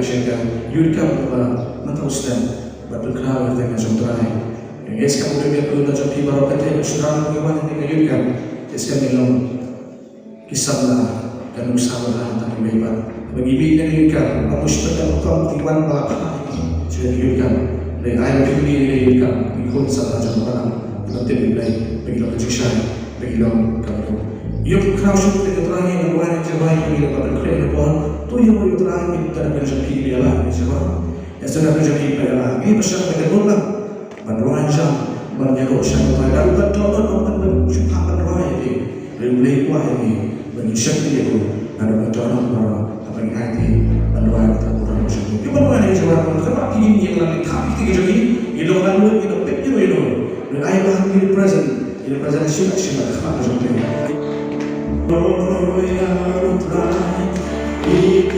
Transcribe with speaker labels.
Speaker 1: Shenka, you'd come to a mental stem, but the crowd thing is on try. And yes, come to me, put the people of the table, strong, we want to make a you'd come. It's coming along. Kisama, dan usaha tak bebas. Bagi bina you'd come, a push to the top, the one bar, so you'd come. The I will be you'd come, we could sell that on one, not the play, big long shine, big long come. Yung crowd should be trying to run into my crane upon, to you trying to mention people alive, is wrong. As soon as people alive, give a shot with a good luck, but Ryan jump, but you go shut by that, but don't open the should happen quietly, relay quietly, when you shut the ego, and when John Mara, having IT, and Ryan that would have should be. You want to manage around the Maki, you copy to you don't know, you don't pick you know. When I am in the present, in the present situation, I can't something. Oh, we are trying, we